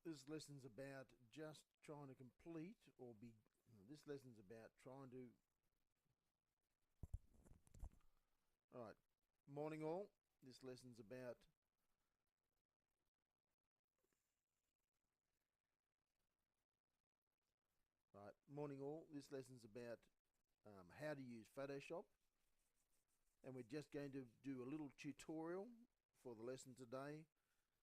This lesson's about just trying to complete or be. This lesson's about trying to. All right, morning all. This lesson's about. All right, morning all. This lesson's about how to use Photoshop, and we're just going to do a little tutorial for the lesson today.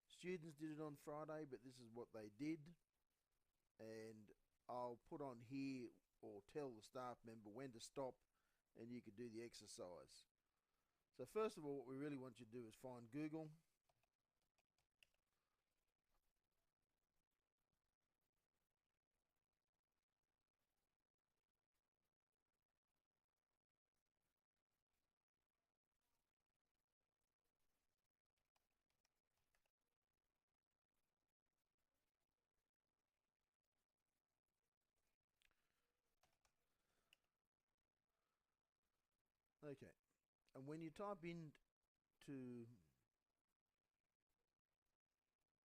Students did it on Friday, but this is what they did, and I'll put on here or tell the staff member when to stop, and you could do the exercise. So first of all, what we really want you to do is find Google. Okay, and when you type in to,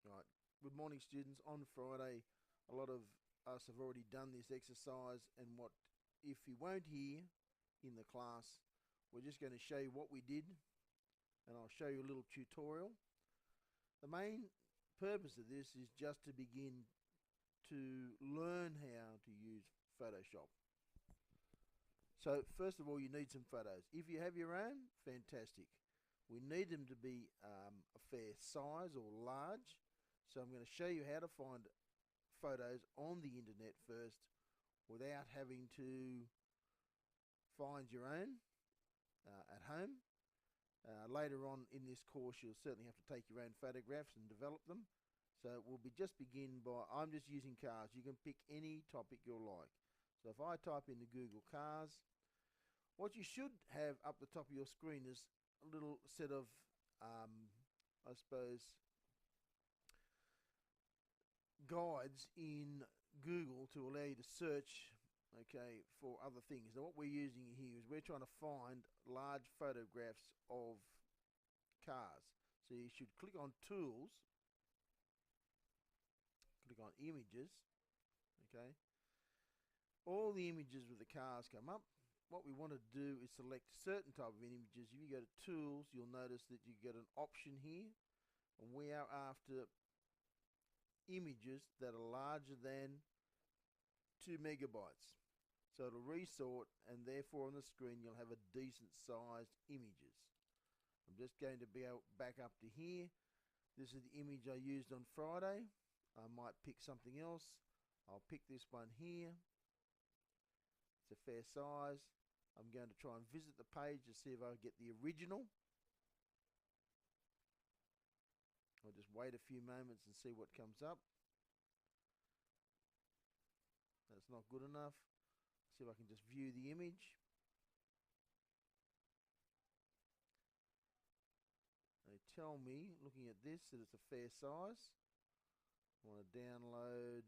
right, good morning students, on Friday, a lot of us have already done this exercise, and what, if you won't hear in the class, we're just going to show you what we did, and I'll show you a little tutorial. The main purpose of this is just to begin to learn how to use Photoshop. So first of all, you need some photos. If you have your own, fantastic. We need them to be a fair size or large. So I'm going to show you how to find photos on the internet first without having to find your own at home. Later on in this course, you'll certainly have to take your own photographs and develop them. So we'll just begin by, I'm just using cars. You can pick any topic you like. So if I type into Google cars, what you should have up the top of your screen is a little set of, I suppose, guides in Google to allow you to search, okay, for other things. Now what we're using here is we're trying to find large photographs of cars. So you should click on Tools, click on Images, okay. All the images with the cars come up. What we want to do is select certain type of images. If you go to Tools, you'll notice that you get an option here, and we are after images that are larger than 2 megabytes. So it'll resort, and therefore on the screen you'll have a decent sized images. I'm just going to be back up to here. This is the image I used on Friday. I might pick something else. I'll pick this one here. It's a fair size. I'm going to try and visit the page to see if I can get the original. I'll just wait a few moments and see what comes up. That's not good enough. See if I can just view the image. They tell me, looking at this, that it's a fair size. I want to download,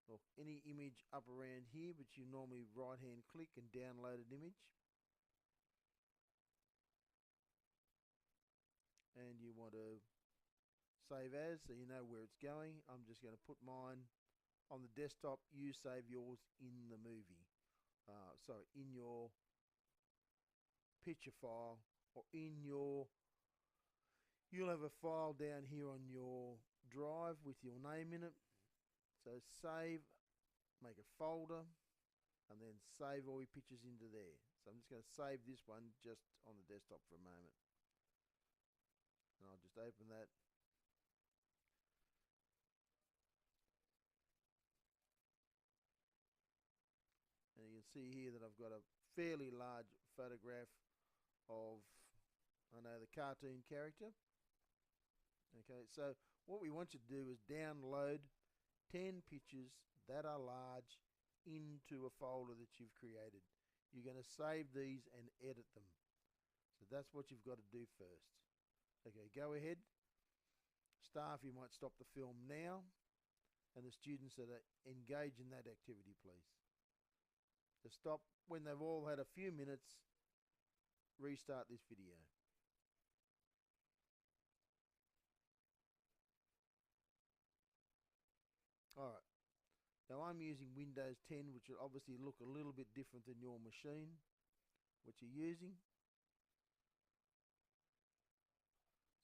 look, any image up around here, but you normally right hand click and download an image. And you want to save as, so you know where it's going. I'm just going to put mine on the desktop. You save yours in the movie. Sorry, in your picture file, or in your, you'll have a file down here on your drive with your name in it. So save, make a folder, and then save all your pictures into there. So I'm just going to save this one just on the desktop for a moment. And I'll just open that. And you can see here that I've got a fairly large photograph of, I know, the cartoon character. Okay, so what we want you to do is download 10 pictures that are large into a folder that you've created. You're going to save these and edit them. So that's what you've got to do first. Okay, go ahead. Staff, you might stop the film now. And the students that are engaged in that activity, please. To stop when they've all had a few minutes, restart this video. Now I'm using Windows 10, which will obviously look a little bit different than your machine, which you're using.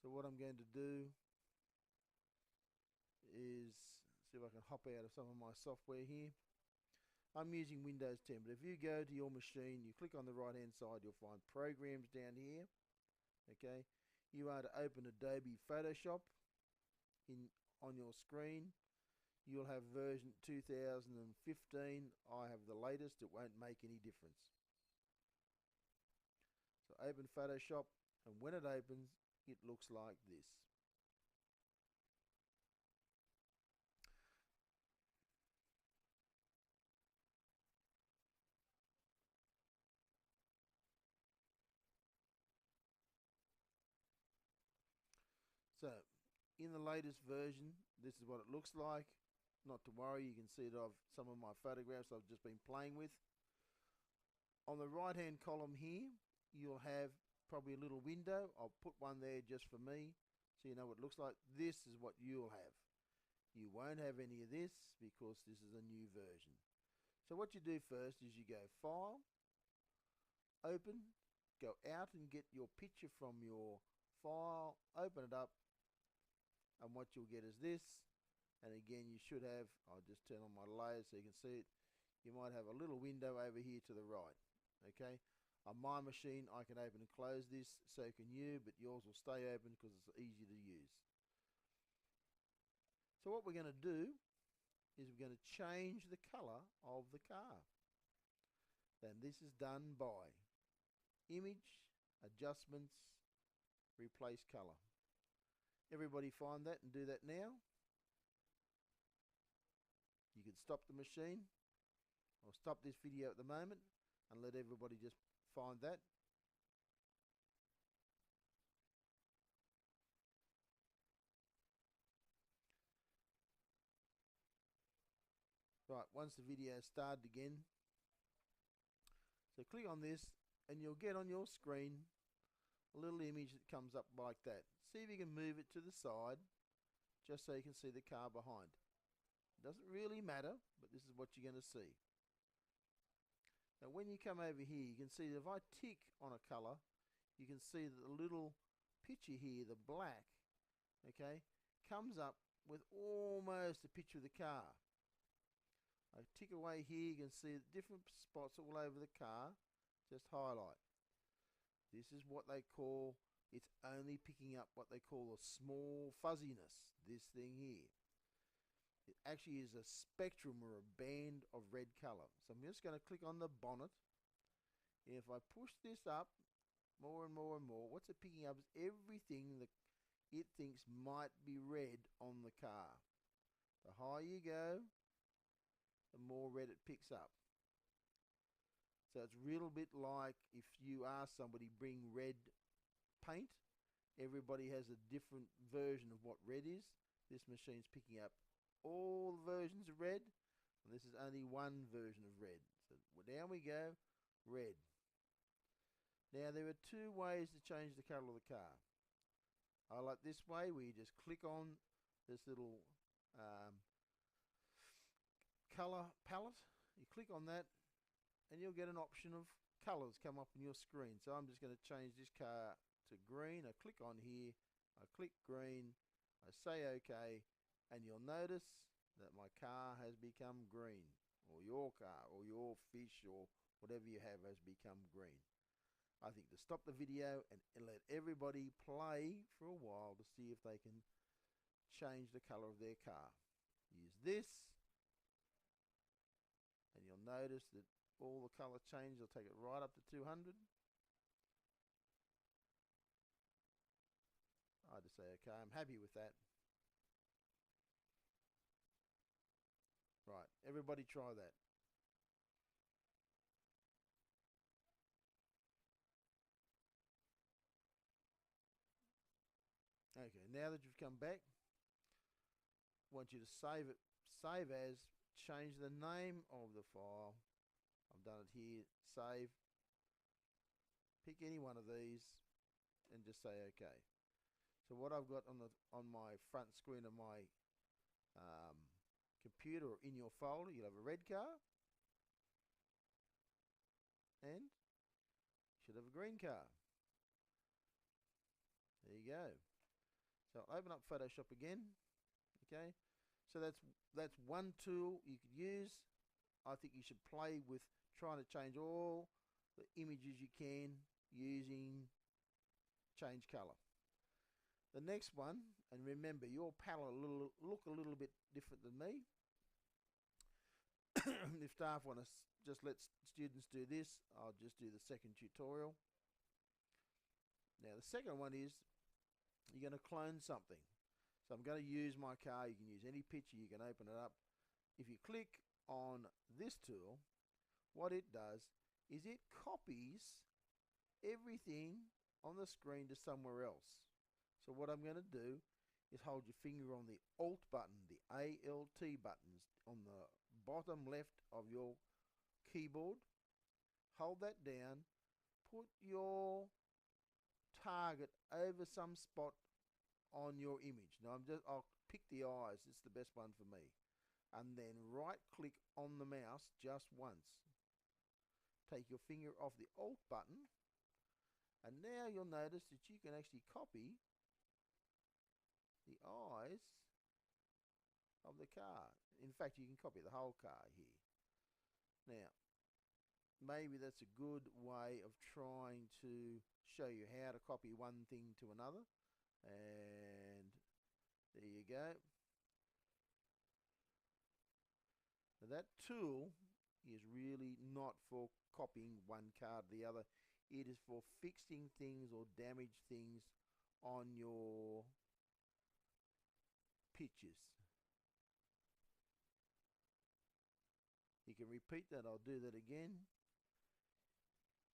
So what I'm going to do is see if I can hop out of some of my software here. I'm using Windows 10, but if you go to your machine, you click on the right hand side, you'll find programs down here. Okay, you are to open Adobe Photoshop on your screen. You'll have version 2015. I have the latest. It won't make any difference. So open Photoshop, and when it opens, it looks like this. So in the latest version, this is what it looks like. Not to worry, you can see that some of my photographs I've just been playing with. On the right hand column here, you'll have probably a little window. I'll put one there just for me so you know what it looks like. This is what you'll have. You won't have any of this because this is a new version. So what you do first is you go File, Open, go out and get your picture from your file, open it up, and what you'll get is this. And again, you should have, I'll just turn on my layers so you can see it. You might have a little window over here to the right. Okay, on my machine I can open and close this, so can you, but yours will stay open because it's easy to use. So what we're going to do is we're going to change the color of the car. And this is done by Image, Adjustments, Replace Color. Everybody find that and do that now. You can stop the machine. I'll stop this video at the moment and let everybody just find that. Right, once the video started again, so click on this and you'll get on your screen a little image that comes up like that. See if you can move it to the side just so you can see the car behind. It doesn't really matter, but this is what you're going to see. Now when you come over here, you can see that if I tick on a color, you can see that the little picture here, the black, okay, comes up with almost a picture of the car. I tick away here, you can see the different spots all over the car, just highlight. This is what they call, it's only picking up what they call a small fuzziness, this thing here. It actually is a spectrum or a band of red color. So I'm just going to click on the bonnet. And if I push this up more and more and more, what's it picking up is everything that it thinks might be red on the car. The higher you go, the more red it picks up. So it's a little bit like if you ask somebody bring red paint, everybody has a different version of what red is. This machine's picking up all the versions of red, and this is only one version of red. So down we go, red. Now there are two ways to change the color of the car. I like this way where you just click on this little color palette. You click on that and you'll get an option of colors come up on your screen. So I'm just going to change this car to green. I click on here, I click green, I say OK, and you'll notice that my car has become green, or your car, or your fish, or whatever you have has become green. I think to stop the video and let everybody play for a while to see if they can change the color of their car. Use this, and you'll notice that all the color change. I'll take it right up to 200. I just say okay, I'm happy with that. Right, everybody try that. Okay, now that you've come back, I want you to save it. Save as, change the name of the file. I've done it here, save. Pick any one of these and just say OK. So what I've got on my front screen of my computer or in your folder, you'll have a red car and you should have a green car. There you go. So I'll open up Photoshop again. Okay, so that's one tool you could use. I think you should play with trying to change all the images you can using change color. The next one, and remember your palette look a little bit different than me. If staff want to just let students do this, I'll just do the second tutorial. Now the second one is you're going to clone something. So I'm going to use my car. You can use any picture. You can open it up. If you click on this tool, what it does is it copies everything on the screen to somewhere else. So what I'm going to do is hold your finger on the Alt button, the ALT buttons on the bottom left of your keyboard. Hold that down. Put your target over some spot on your image. Now I'll pick the eyes. It's the best one for me. And then right click on the mouse just once. Take your finger off the Alt button, and now you'll notice that you can actually copy the eyes of the car. In fact, you can copy the whole car here. Now maybe that's a good way of trying to show you how to copy one thing to another. And there you go. Now that tool is really not for copying one card to the other. It is for fixing things or damaged things on your pictures. You can repeat that. I'll do that again.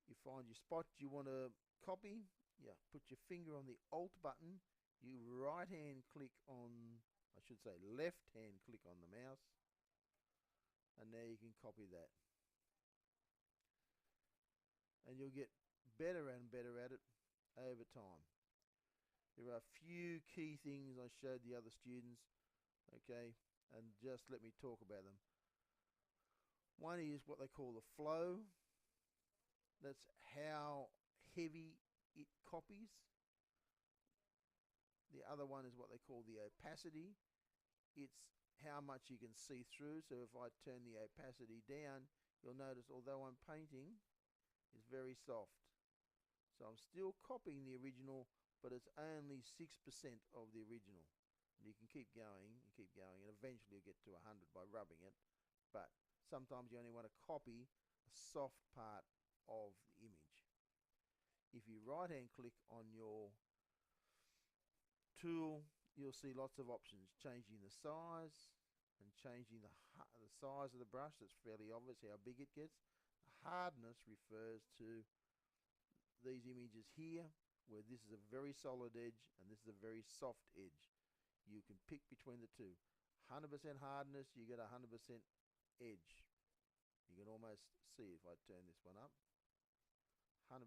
You find your spot you want to copy. Yeah, put your finger on the Alt button. You right hand click on, I should say left hand click on the mouse. And now you can copy that. And you'll get better and better at it over time. There are a few key things I showed the other students, okay, and just let me talk about them. One is what they call the flow. That's how heavy it copies. The other one is what they call the opacity. It's how much you can see through. So if I turn the opacity down, you'll notice although I'm painting, it's very soft. So I'm still copying the original, but it's only 6% of the original. And you can keep going and eventually you'll get to 100 by rubbing it. But sometimes you only want to copy a soft part of the image. If you right hand click on your tool, you'll see lots of options, changing the size and changing the size of the brush. That's fairly obvious how big it gets. The hardness refers to these images here, where this is a very solid edge and this is a very soft edge. You can pick between the two. 100% hardness, you get 100% edge. You can almost see if I turn this one up. 100%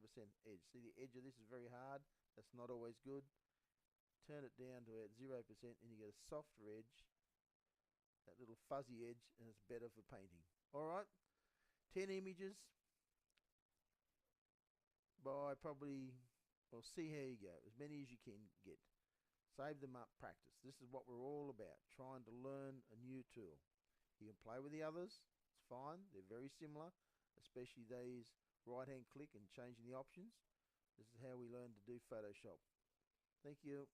edge. See, the edge of this is very hard. That's not always good. Turn it down to 0% and you get a softer edge, that little fuzzy edge, and it's better for painting. Alright, 10 images by probably, well, see how you go, as many as you can get. Save them up, practice. This is what we're all about, trying to learn a new tool. You can play with the others, it's fine, they're very similar, especially these right hand click and changing the options. This is how we learn to do Photoshop. Thank you.